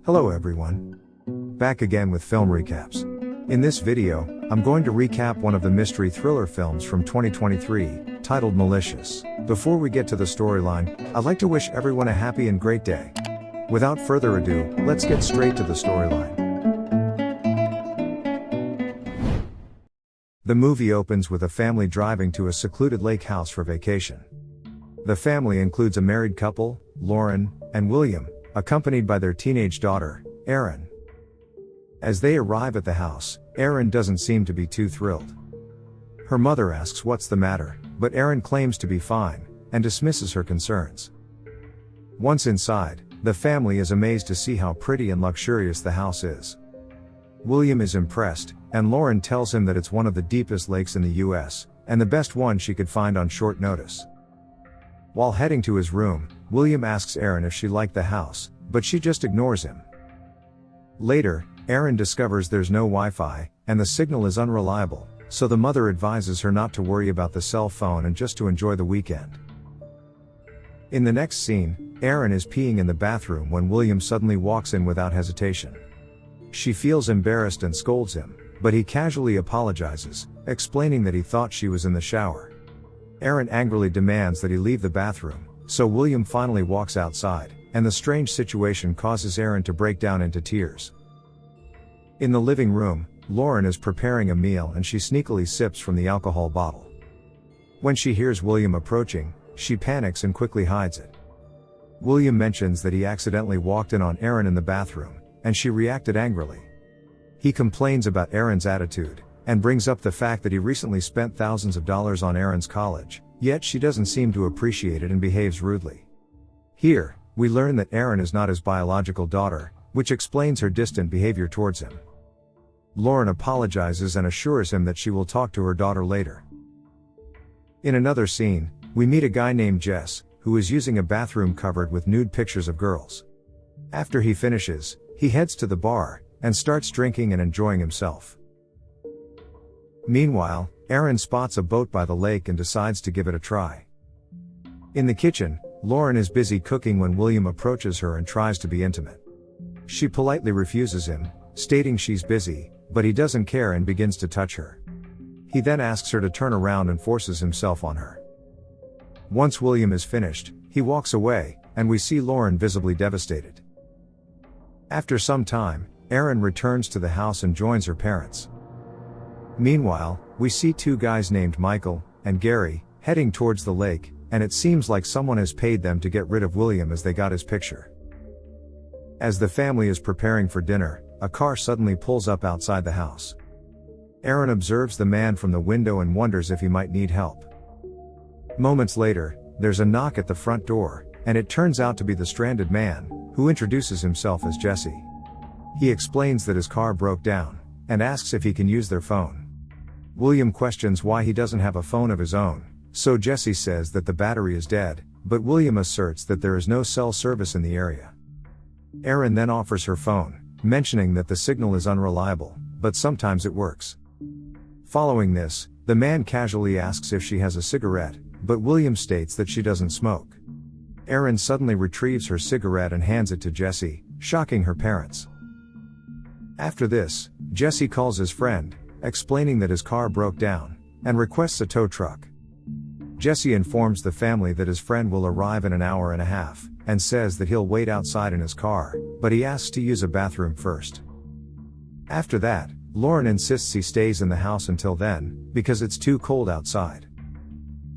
Hello everyone. Back again with film recaps. In this video, I'm going to recap one of the mystery thriller films from 2023, titled Malicious. Before we get to the storyline, I'd like to wish everyone a happy and great day. Without further ado, let's get straight to the storyline. The movie opens with a family driving to a secluded lake house for vacation. The family includes a married couple, Lauren and William, accompanied by their teenage daughter, Erin. As they arrive at the house, Erin doesn't seem to be too thrilled. Her mother asks what's the matter, but Erin claims to be fine, and dismisses her concerns. Once inside, the family is amazed to see how pretty and luxurious the house is. William is impressed, and Lauren tells him that it's one of the deepest lakes in the US, and the best one she could find on short notice. While heading to his room, William asks Erin if she liked the house, but she just ignores him. Later, Erin discovers there's no Wi-Fi, and the signal is unreliable, so the mother advises her not to worry about the cell phone and just to enjoy the weekend. In the next scene, Erin is peeing in the bathroom when William suddenly walks in without hesitation. She feels embarrassed and scolds him, but he casually apologizes, explaining that he thought she was in the shower. Erin angrily demands that he leave the bathroom, so William finally walks outside, and the strange situation causes Erin to break down into tears. In the living room, Lauren is preparing a meal and she sneakily sips from the alcohol bottle. When she hears William approaching, she panics and quickly hides it. William mentions that he accidentally walked in on Erin in the bathroom, and she reacted angrily. He complains about Erin's attitude, and brings up the fact that he recently spent thousands of dollars on Erin's college, yet she doesn't seem to appreciate it and behaves rudely. Here, we learn that Erin is not his biological daughter, which explains her distant behavior towards him. Lauren apologizes and assures him that she will talk to her daughter later. In another scene, we meet a guy named Jess, who is using a bathroom covered with nude pictures of girls. After he finishes, he heads to the bar, and starts drinking and enjoying himself. Meanwhile, Erin spots a boat by the lake and decides to give it a try. In the kitchen, Lauren is busy cooking when William approaches her and tries to be intimate. She politely refuses him, stating she's busy, but he doesn't care and begins to touch her. He then asks her to turn around and forces himself on her. Once William is finished, he walks away, and we see Lauren visibly devastated. After some time, Erin returns to the house and joins her parents. Meanwhile, we see two guys named Michael and Gary heading towards the lake, and it seems like someone has paid them to get rid of William as they got his picture. As the family is preparing for dinner, a car suddenly pulls up outside the house. Erin observes the man from the window and wonders if he might need help. Moments later, there's a knock at the front door, and it turns out to be the stranded man, who introduces himself as Jesse. He explains that his car broke down, and asks if he can use their phone. William questions why he doesn't have a phone of his own, so Jesse says that the battery is dead, but William asserts that there is no cell service in the area. Erin then offers her phone, mentioning that the signal is unreliable, but sometimes it works. Following this, the man casually asks if she has a cigarette, but William states that she doesn't smoke. Erin suddenly retrieves her cigarette and hands it to Jesse, shocking her parents. After this, Jesse calls his friend, explaining that his car broke down, and requests a tow truck. Jesse informs the family that his friend will arrive in an hour and a half, and says that he'll wait outside in his car, but he asks to use a bathroom first. After that, Lauren insists he stays in the house until then, because it's too cold outside.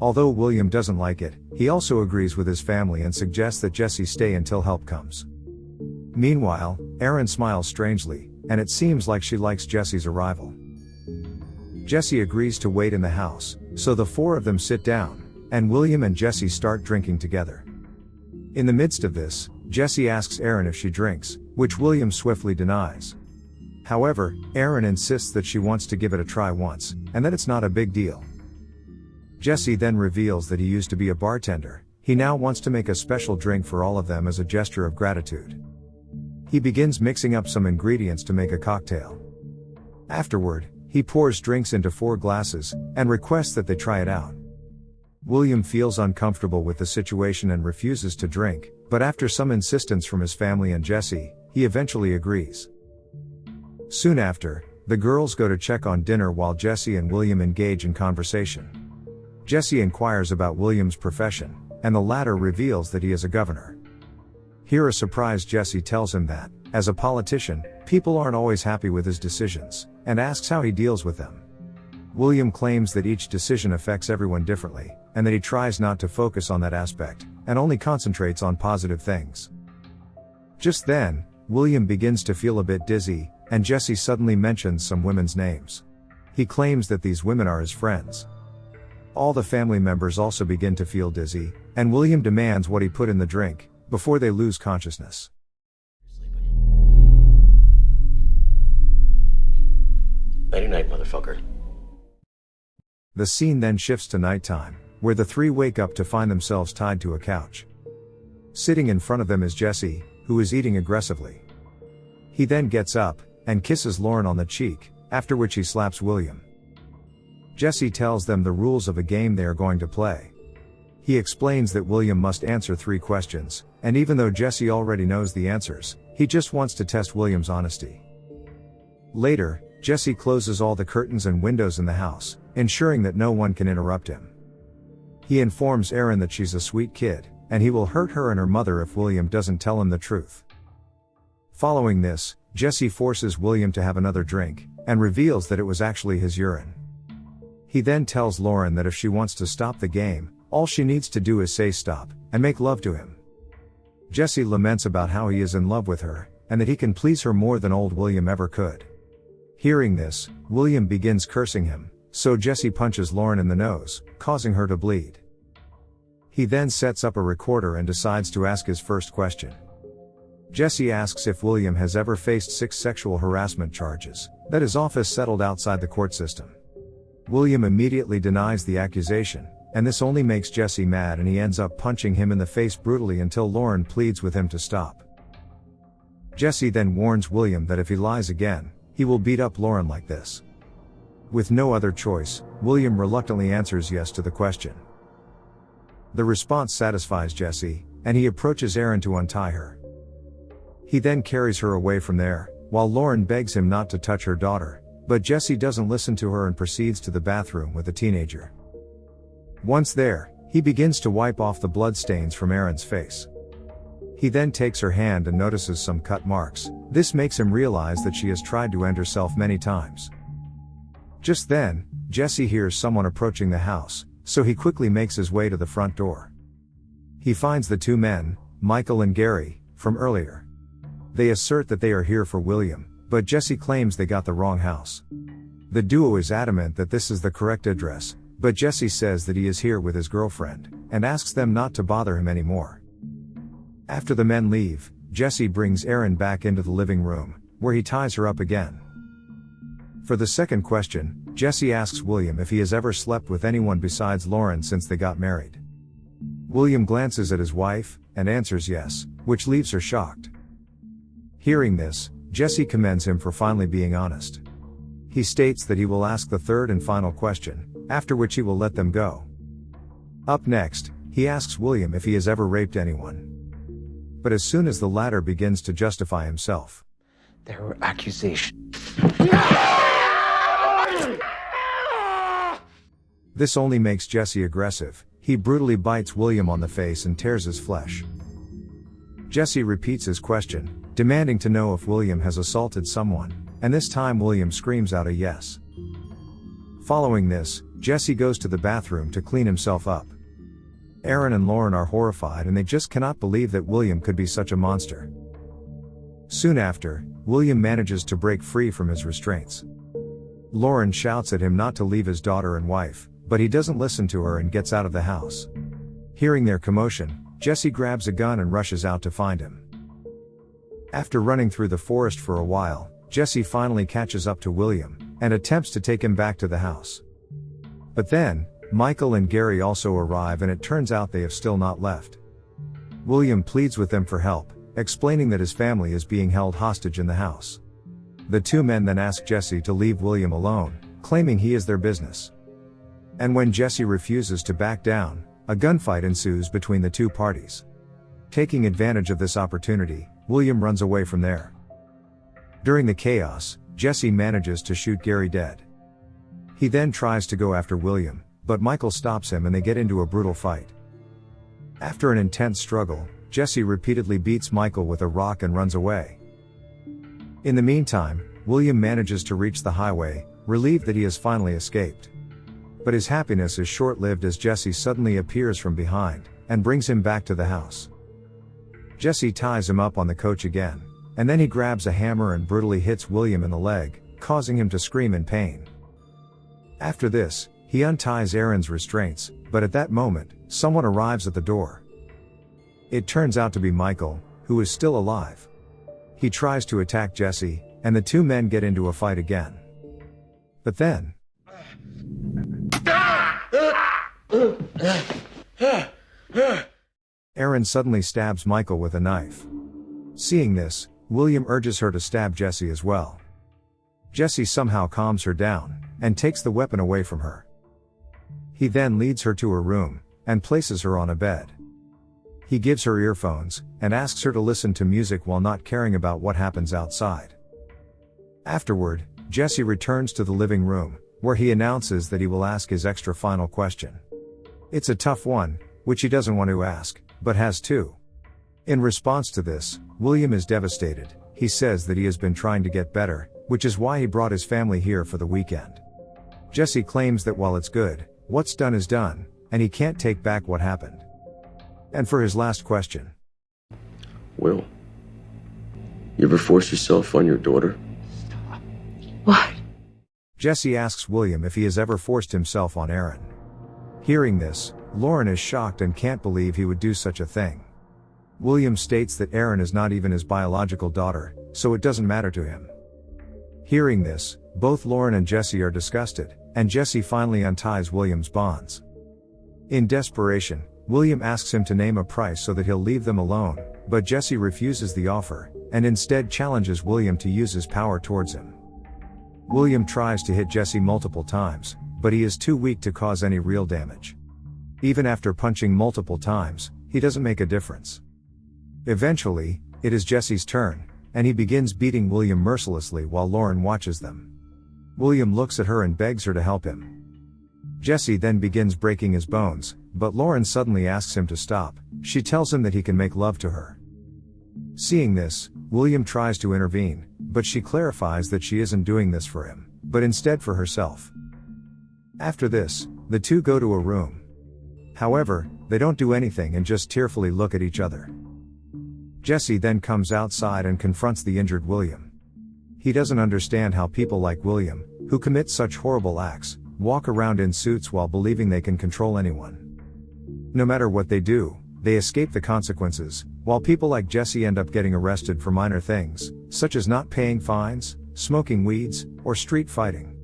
Although William doesn't like it, he also agrees with his family and suggests that Jesse stay until help comes. Meanwhile, Erin smiles strangely, and it seems like she likes Jesse's arrival. Jesse agrees to wait in the house, so the four of them sit down, and William and Jesse start drinking together. In the midst of this, Jesse asks Erin if she drinks, which William swiftly denies. However, Erin insists that she wants to give it a try once, and that it's not a big deal. Jesse then reveals that he used to be a bartender. He now wants to make a special drink for all of them as a gesture of gratitude. He begins mixing up some ingredients to make a cocktail. Afterward, he pours drinks into 4 glasses, and requests that they try it out. William feels uncomfortable with the situation and refuses to drink, but after some insistence from his family and Jesse, he eventually agrees. Soon after, the girls go to check on dinner while Jesse and William engage in conversation. Jesse inquires about William's profession, and the latter reveals that he is a governor. Here a surprised Jesse tells him that, as a politician, people aren't always happy with his decisions, and asks how he deals with them. William claims that each decision affects everyone differently, and that he tries not to focus on that aspect, and only concentrates on positive things. Just then, William begins to feel a bit dizzy, and Jesse suddenly mentions some women's names. He claims that these women are his friends. All the family members also begin to feel dizzy, and William demands what he put in the drink, before they lose consciousness. Nighty night, motherfucker. The scene then shifts to nighttime, where the three wake up to find themselves tied to a couch. Sitting in front of them is Jesse, who is eating aggressively. He then gets up, and kisses Lauren on the cheek, after which he slaps William. Jesse tells them the rules of a game they are going to play. He explains that William must answer 3 questions, and even though Jesse already knows the answers, he just wants to test William's honesty. Later, Jesse closes all the curtains and windows in the house, ensuring that no one can interrupt him. He informs Erin that she's a sweet kid, and he will hurt her and her mother if William doesn't tell him the truth. Following this, Jesse forces William to have another drink, and reveals that it was actually his urine. He then tells Lauren that if she wants to stop the game, all she needs to do is say stop, and make love to him. Jesse laments about how he is in love with her, and that he can please her more than old William ever could. Hearing this, William begins cursing him, so Jesse punches Lauren in the nose, causing her to bleed. He then sets up a recorder and decides to ask his first question. Jesse asks if William has ever faced 6 sexual harassment charges, that his office settled outside the court system. William immediately denies the accusation, and this only makes Jesse mad, and he ends up punching him in the face brutally until Lauren pleads with him to stop. Jesse then warns William that if he lies again, he will beat up Lauren like this. With no other choice, William reluctantly answers yes to the question. The response satisfies Jesse, and he approaches Erin to untie her. He then carries her away from there, while Lauren begs him not to touch her daughter, but Jesse doesn't listen to her and proceeds to the bathroom with the teenager. Once there, he begins to wipe off the blood stains from Erin's face. He then takes her hand and notices some cut marks. This makes him realize that she has tried to end herself many times. Just then, Jesse hears someone approaching the house, so he quickly makes his way to the front door. He finds the 2 men, Michael and Gary, from earlier. They assert that they are here for William, but Jesse claims they got the wrong house. The duo is adamant that this is the correct address, but Jesse says that he is here with his girlfriend, and asks them not to bother him anymore. After the men leave, Jesse brings Erin back into the living room, where he ties her up again. For the second question, Jesse asks William if he has ever slept with anyone besides Lauren since they got married. William glances at his wife, and answers yes, which leaves her shocked. Hearing this, Jesse commends him for finally being honest. He states that he will ask the third and final question, after which he will let them go. Up next, he asks William if he has ever raped anyone. But as soon as the latter begins to justify himself, There were accusations. this only makes Jesse aggressive. He brutally bites William on the face and tears his flesh. Jesse repeats his question, demanding to know if William has assaulted someone, and this time William screams out a yes. Following this, Jesse goes to the bathroom to clean himself up. Erin and Lauren are horrified, and they just cannot believe that William could be such a monster. Soon after, William manages to break free from his restraints. Lauren shouts at him not to leave his daughter and wife, but he doesn't listen to her and gets out of the house. Hearing their commotion, Jesse grabs a gun and rushes out to find him. After running through the forest for a while, Jesse finally catches up to William, and attempts to take him back to the house. But then, Michael and Gary also arrive, and it turns out they have still not left. William pleads with them for help, explaining that his family is being held hostage in the house. The 2 men then ask Jesse to leave William alone, claiming he is their business. And when Jesse refuses to back down, a gunfight ensues between the 2 parties. Taking advantage of this opportunity, William runs away from there. During the chaos, Jesse manages to shoot Gary dead. He then tries to go after William, but Michael stops him and they get into a brutal fight. After an intense struggle, Jesse repeatedly beats Michael with a rock and runs away. In the meantime, William manages to reach the highway, relieved that he has finally escaped. But his happiness is short-lived as Jesse suddenly appears from behind, and brings him back to the house. Jesse ties him up on the coach again, and then he grabs a hammer and brutally hits William in the leg, causing him to scream in pain. After this, he unties Aaron's restraints, but at that moment, someone arrives at the door. It turns out to be Michael, who is still alive. He tries to attack Jesse, and the two men get into a fight again. But then, Aaron suddenly stabs Michael with a knife. Seeing this, William urges her to stab Jesse as well. Jesse somehow calms her down, and takes the weapon away from her. He then leads her to her room, and places her on a bed. He gives her earphones, and asks her to listen to music while not caring about what happens outside. Afterward, Jesse returns to the living room, where he announces that he will ask his extra final question. It's a tough one, which he doesn't want to ask, but has to. In response to this, William is devastated. He says that he has been trying to get better, which is why he brought his family here for the weekend. Jesse claims that while it's good, what's done is done, and he can't take back what happened. And for his last question. Will, you ever force yourself on your daughter? Stop. What? Jesse asks William if he has ever forced himself on Aaron. Hearing this, Lauren is shocked and can't believe he would do such a thing. William states that Aaron is not even his biological daughter, so it doesn't matter to him. Hearing this, both Lauren and Jesse are disgusted, and Jesse finally unties William's bonds. In desperation, William asks him to name a price so that he'll leave them alone, but Jesse refuses the offer, and instead challenges William to use his power towards him. William tries to hit Jesse multiple times, but he is too weak to cause any real damage. Even after punching multiple times, he doesn't make a difference. Eventually, it is Jesse's turn, and he begins beating William mercilessly while Lauren watches them. William looks at her and begs her to help him. Jesse then begins breaking his bones, but Lauren suddenly asks him to stop. She tells him that he can make love to her. Seeing this, William tries to intervene, but she clarifies that she isn't doing this for him, but instead for herself. After this, the two go to a room. However, they don't do anything and just tearfully look at each other. Jesse then comes outside and confronts the injured William. He doesn't understand how people like William, who commit such horrible acts, walk around in suits while believing they can control anyone. No matter what they do, they escape the consequences, while people like Jesse end up getting arrested for minor things, such as not paying fines, smoking weeds, or street fighting.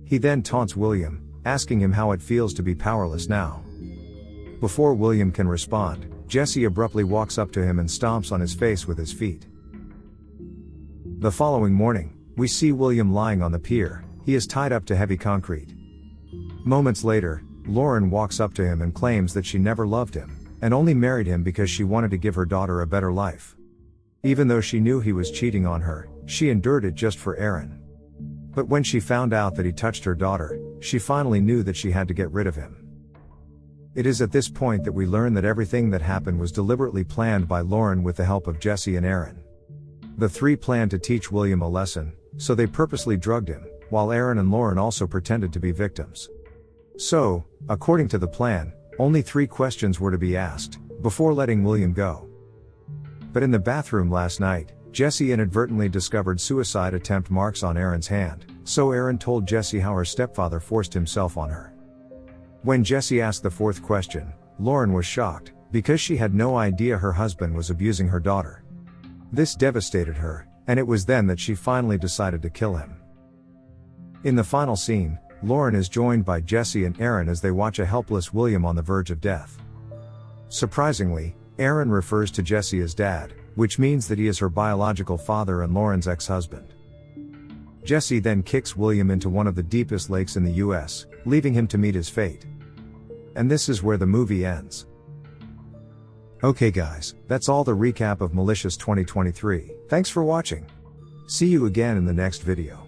He then taunts William, asking him how it feels to be powerless now. Before William can respond, Jesse abruptly walks up to him and stomps on his face with his feet. The following morning, we see William lying on the pier. He is tied up to heavy concrete. Moments later, Lauren walks up to him and claims that she never loved him, and only married him because she wanted to give her daughter a better life. Even though she knew he was cheating on her, she endured it just for Aaron. But when she found out that he touched her daughter, she finally knew that she had to get rid of him. It is at this point that we learn that everything that happened was deliberately planned by Lauren with the help of Jesse and Aaron. The three planned to teach William a lesson, so they purposely drugged him, while Aaron and Lauren also pretended to be victims. So, according to the plan, only 3 questions were to be asked, before letting William go. But in the bathroom last night, Jesse inadvertently discovered suicide attempt marks on Aaron's hand, so Aaron told Jesse how her stepfather forced himself on her. When Jesse asked the 4th question, Lauren was shocked, because she had no idea her husband was abusing her daughter. This devastated her, and it was then that she finally decided to kill him. In the final scene, Lauren is joined by Jesse and Aaron as they watch a helpless William on the verge of death. Surprisingly, Aaron refers to Jesse as dad, which means that he is her biological father and Lauren's ex-husband. Jesse then kicks William into one of the deepest lakes in the US, leaving him to meet his fate. And this is where the movie ends. Okay guys, that's all the recap of Malicious 2023. Thanks for watching. See you again in the next video.